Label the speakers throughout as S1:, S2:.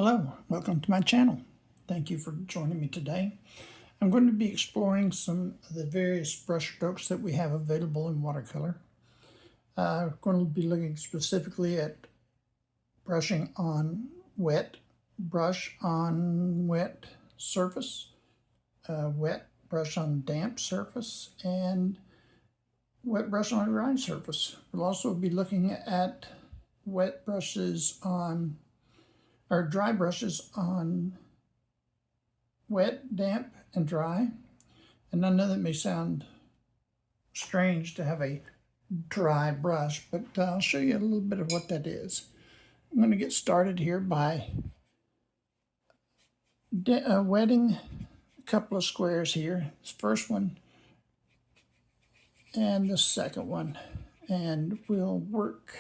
S1: Hello, welcome to my channel. Thank you for joining me today. I'm going to be exploring some of the various brush strokes that we have available in watercolor. I'm going to be looking specifically at brushing on wet, brush on wet surface, wet brush on damp surface, and wet brush on dry surface. We'll also be looking at wet brushes on or dry brushes on wet, damp, and dry. And I know that may sound strange to have a dry brush, but I'll show you a little bit of what that is. I'm going to get started here by wetting a couple of squares here. This first one and the second one. And we'll work,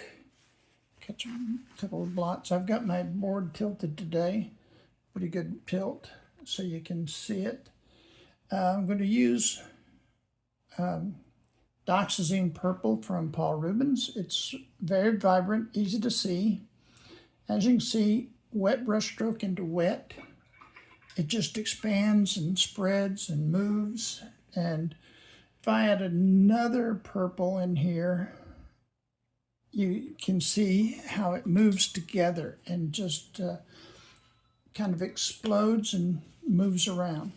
S1: catch a couple of blots. I've got my board tilted today, pretty good tilt so you can see it. I'm going to use Dioxazine Purple from Paul Rubens. It's very vibrant, easy to see. As you can see, wet brush stroke into wet. It just expands and spreads and moves. And if I add another purple in here, you can see how it moves together and just kind of explodes and moves around.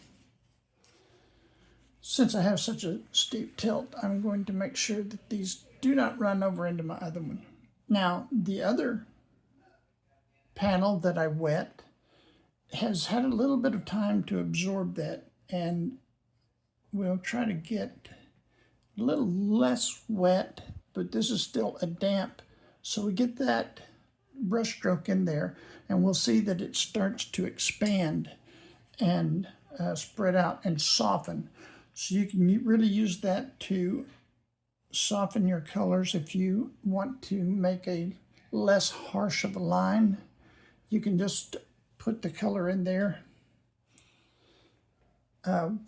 S1: Since I have such a steep tilt, I'm going to make sure that these do not run over into my other one. Now, the other panel that I wet has had a little bit of time to absorb that, and we'll try to get a little less wet, but this is still a damp. So we get that brush stroke in there, and we'll see that it starts to expand and spread out and soften. So you can really use that to soften your colors. If you want to make a less harsh of a line, you can just put the color in there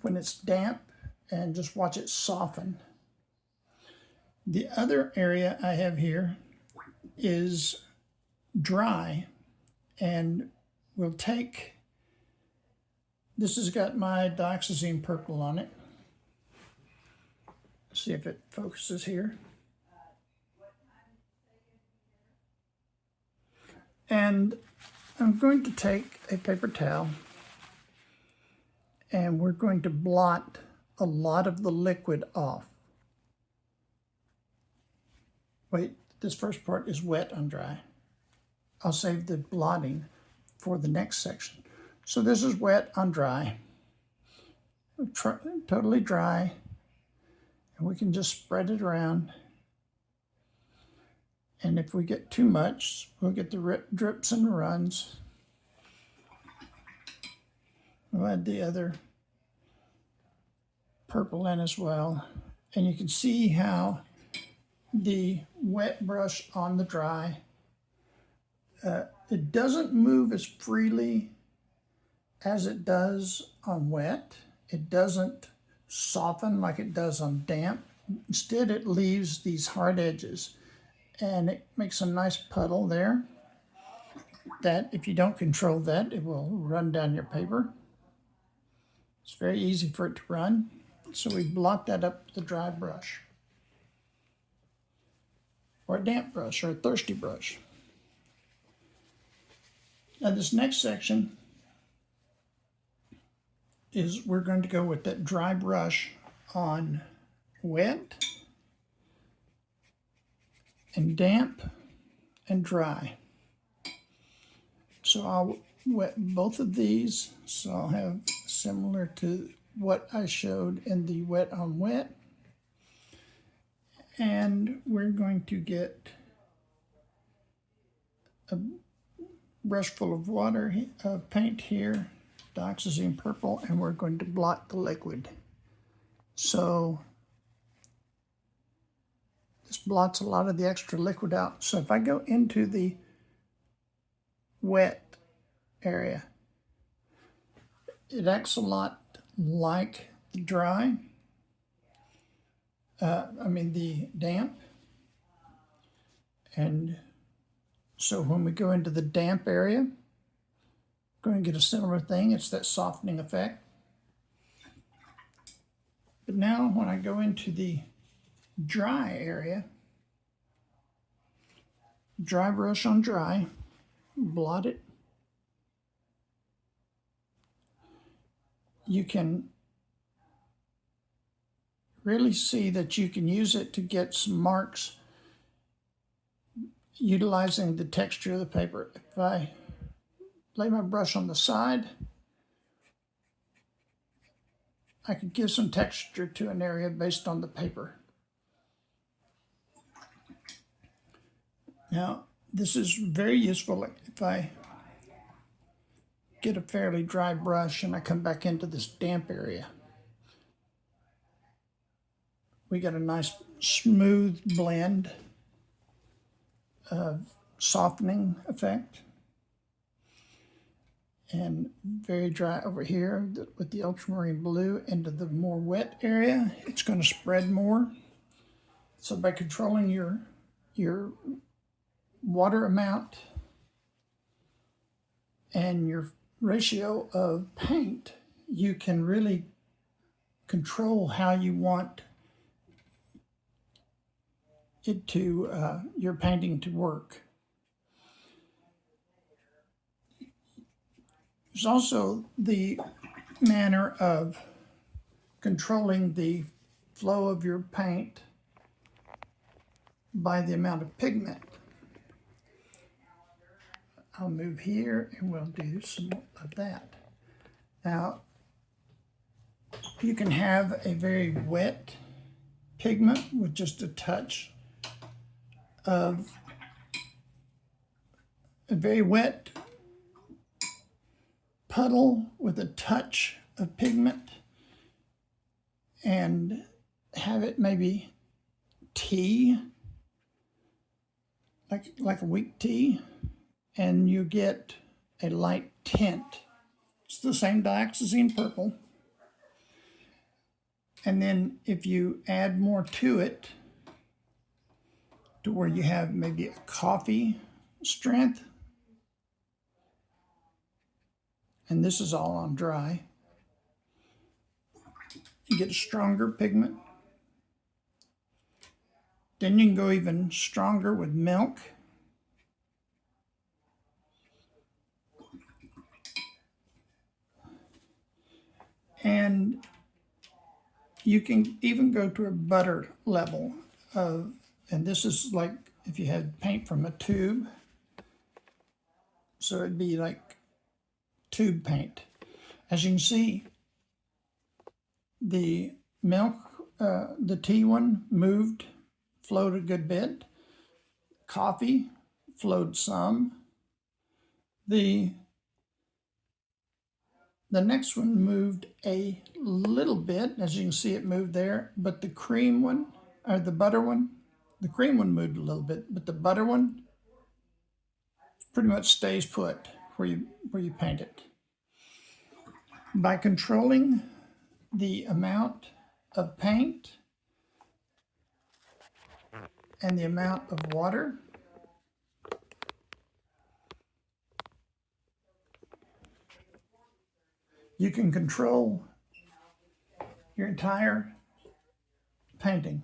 S1: when it's damp and just watch it soften. The other area I have here is dry, and we'll take, this has got my Dioxazine Purple on it. See if it focuses here. And I'm going to take a paper towel, and we're going to blot a lot of the liquid off. Wait, this first part is wet on dry. I'll save the blotting for the next section. So this is wet on dry, totally dry, and we can just spread it around. And if we get too much, we'll get the drips and runs. We'll add the other purple in as well. And you can see how the wet brush on the dry, it doesn't move as freely as it does on wet. It doesn't soften like it does on damp. Instead, it leaves these hard edges, and it makes a nice puddle there that if you don't control that, it will run down your paper. It's very easy for it to run. So we blot that up with the dry brush, or a damp brush, or a thirsty brush. Now this next section is we're going to go with that dry brush on wet and damp and dry. So I'll wet both of these, so I'll have similar to what I showed in the wet on wet. And we're going to get a brush full of water, paint here, Dioxazine Purple, and we're going to blot the liquid. So this blots a lot of the extra liquid out. So if I go into the wet area, it acts a lot like the dry. The damp. And so when we go into the damp area, going to get a similar thing. It's that softening effect. But now when I go into the dry area, dry brush on dry, blot it, you can really see that you can use it to get some marks utilizing the texture of the paper. If I lay my brush on the side, I could give some texture to an area based on the paper. Now, this is very useful if I get a fairly dry brush and I come back into this damp area. We got a nice smooth blend of softening effect. And very dry over here with the ultramarine blue into the more wet area. It's going to spread more. So by controlling your water amount and your ratio of paint, you can really control how you want it to your painting to work. There's also the manner of controlling the flow of your paint by the amount of pigment. I'll move here and we'll do some of that. Now, you can have a very wet pigment with just a touch of a very wet puddle with a touch of pigment, and have it maybe tea, like a weak tea, and you get a light tint. It's the same dioxazine purple. And then if you add more to it, to where you have maybe a coffee strength, and this is all on dry, you get a stronger pigment. Then you can go even stronger with milk. And you can even go to a butter level of, and this is like if you had paint from a tube. So it'd be like tube paint. As you can see, the milk, the tea one moved, flowed a good bit. Coffee flowed some. The next one moved a little bit. As you can see, it moved there. But the cream one, or the butter one, the cream one moved a little bit, but the butter one pretty much stays put where you paint it. By controlling the amount of paint and the amount of water, you can control your entire painting.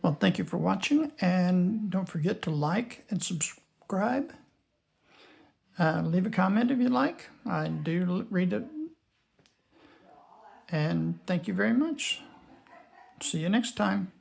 S1: Well, thank you for watching, and don't forget to like and subscribe. Leave a comment if you like. I do read it. And thank you very much. See you next time.